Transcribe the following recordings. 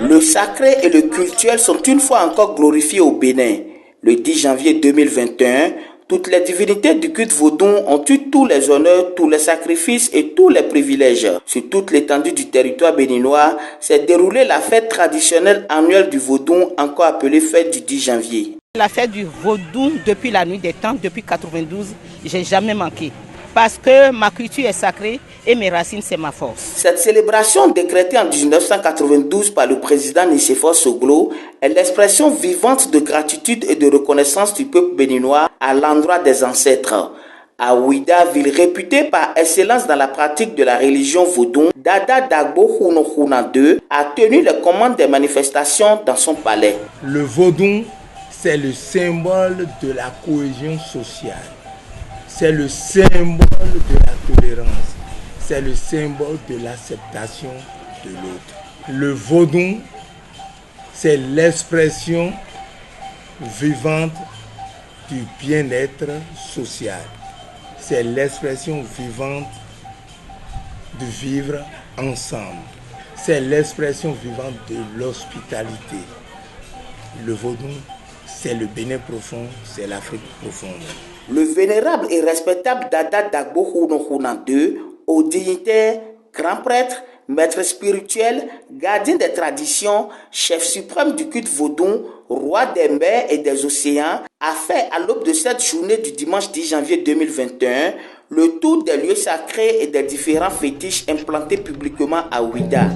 Le sacré et le cultuel sont une fois encore glorifiés au Bénin. Le 10 janvier 2021, toutes les divinités du culte vaudon ont eu tous les honneurs, tous les sacrifices et tous les privilèges. Sur toute l'étendue du territoire béninois, s'est déroulée la fête traditionnelle annuelle du vaudon, encore appelée fête du 10 janvier. La fête du vaudou, depuis la nuit des temps, depuis 92, j'ai jamais manqué. Parce que ma culture est sacrée et mes racines, c'est ma force. Cette célébration décrétée en 1992 par le président Nicéphore Soglo est l'expression vivante de gratitude et de reconnaissance du peuple béninois à l'endroit des ancêtres. À Ouida, ville réputée par excellence dans la pratique de la religion vaudon, Dada Dagbo Khounokhounan II a tenu les commandes des manifestations dans son palais. Le vaudon, c'est le symbole de la cohésion sociale. C'est le symbole de la tolérance. C'est le symbole de l'acceptation de l'autre. Le vaudon, c'est l'expression vivante du bien-être social. C'est l'expression vivante de vivre ensemble. C'est l'expression vivante de l'hospitalité. Le vaudon, c'est le Bénin profond, c'est l'Afrique profonde. Le vénérable et respectable Dada Dagbo Khounokhounan II, aux dignitaires, grand prêtre, maître spirituel, gardien des traditions, chef suprême du culte vaudon, roi des mers et des océans, a fait à l'aube de cette journée du dimanche 10 janvier 2021 le tour des lieux sacrés et des différents fétiches implantés publiquement à Ouida.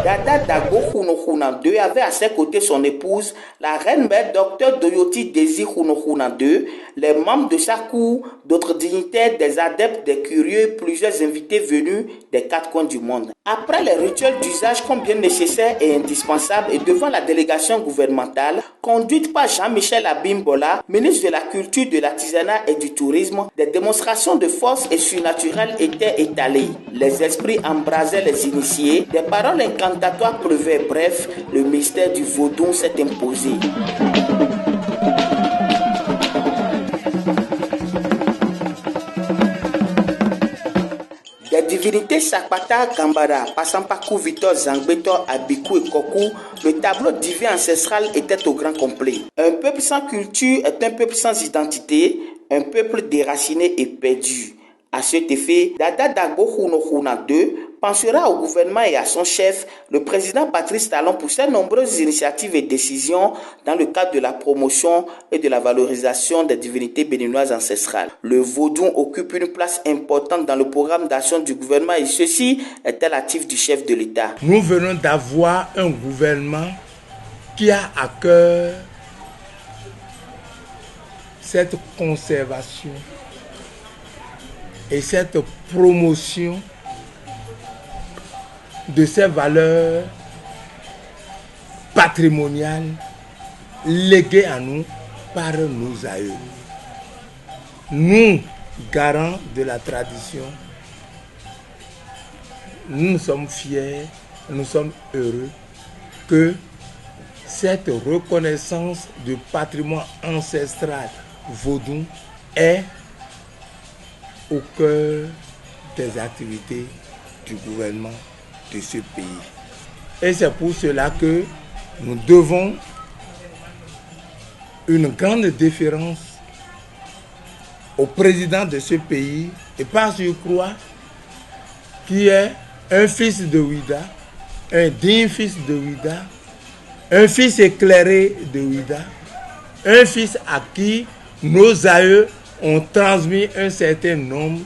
Dada Dagbo Khounokhounan II avait à ses côtés son épouse, la reine-mère Dr Doyoti Desi Khounokhounan II, les membres de sa cour, d'autres dignitaires, des adeptes, des curieux, plusieurs invités venus des quatre coins du monde. Après les rituels d'usage combien nécessaires et indispensables et devant la délégation gouvernementale, conduite par Jean-Michel Abimbola, ministre de la Culture, de l'Artisanat et du Tourisme, des démonstrations de force et surnaturelles étaient étalées. Les esprits embrasaient les initiés, des paroles incantatoires pleuvaient, bref, le mystère du vaudon s'est imposé. Des divinités Sakpata Gambara, passant par Kouvito, Zangbeto, Abikou et Kokou, le tableau divin ancestral était au grand complet. Un peuple sans culture est un peuple sans identité, un peuple déraciné et perdu. À cet effet, Dada Dagbo Khounokhounan II pensera au gouvernement et à son chef, le président Patrice Talon, pour ses nombreuses initiatives et décisions dans le cadre de la promotion et de la valorisation des divinités béninoises ancestrales. Le vaudou occupe une place importante dans le programme d'action du gouvernement et ceci est l'actif du chef de l'État. Nous venons d'avoir un gouvernement qui a à cœur cette conservation et cette promotion de ces valeurs patrimoniales léguées à nous par nos aïeux. Nous, garants de la tradition, nous sommes fiers, nous sommes heureux que cette reconnaissance du patrimoine ancestral vaudou est au cœur des activités du gouvernement de ce pays. Et c'est pour cela que nous devons une grande déférence au président de ce pays et par surcroît qui est un fils de Ouida, un digne fils de Ouida, un fils éclairé de Ouida, un fils à qui nos aïeux ont transmis un certain nombre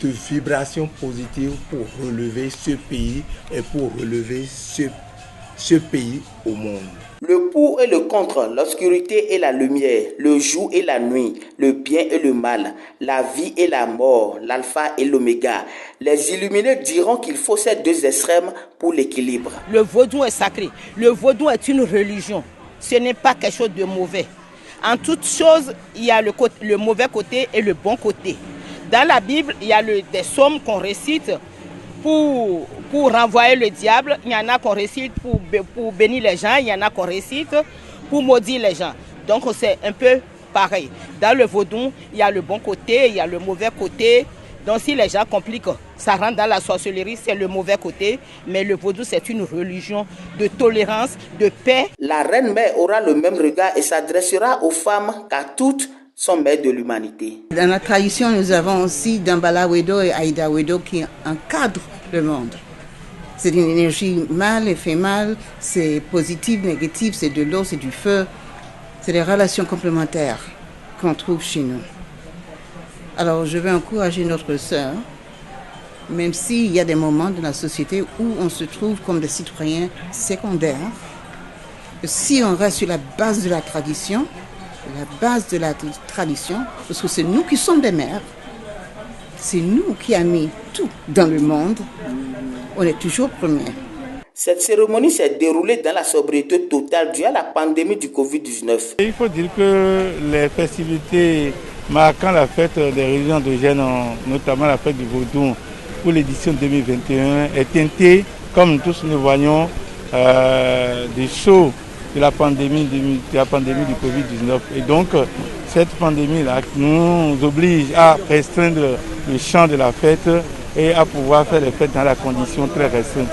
de vibrations positives pour relever ce pays et pour relever ce pays au monde. Le pour et le contre, l'obscurité et la lumière, le jour et la nuit, le bien et le mal, la vie et la mort, l'alpha et l'oméga. Les illuminés diront qu'il faut ces deux extrêmes pour l'équilibre. Le vaudou est sacré. Le vaudou est une religion. Ce n'est pas quelque chose de mauvais. En toute chose, il y a le mauvais côté et le bon côté. Dans la Bible, il y a des psaumes qu'on récite pour renvoyer le diable. Il y en a qu'on récite pour bénir les gens. Il y en a qu'on récite pour maudire les gens. Donc c'est un peu pareil. Dans le vaudou, il y a le bon côté, il y a le mauvais côté. Donc si les gens compliquent, ça rentre dans la sorcellerie, c'est le mauvais côté. Mais le vaudou, c'est une religion de tolérance, de paix. La reine mère aura le même regard et s'adressera aux femmes car toutes sont mères de l'humanité. Dans la tradition, nous avons aussi Dambala Wedo et Aïda Wedo qui encadrent le monde. C'est une énergie mâle et fémale, c'est positif, négatif, c'est de l'eau, c'est du feu. C'est des relations complémentaires qu'on trouve chez nous. Alors je veux encourager notre sœur, même s'il y a des moments dans la société où on se trouve comme des citoyens secondaires, si on reste sur la base de la tradition, parce que c'est nous qui sommes des mères, c'est nous qui avons mis tout dans le monde, on est toujours premiers. Cette cérémonie s'est déroulée dans la sobriété totale due à la pandémie du Covid-19. Il faut dire que les festivités marquant la fête des religions endogènes, notamment la fête du Vaudou pour l'édition 2021, est teintée, comme tous nous voyons, des shows de la pandémie du Covid-19. Et donc, cette pandémie-là nous oblige à restreindre le champ de la fête et à pouvoir faire les fêtes dans la condition très restreinte.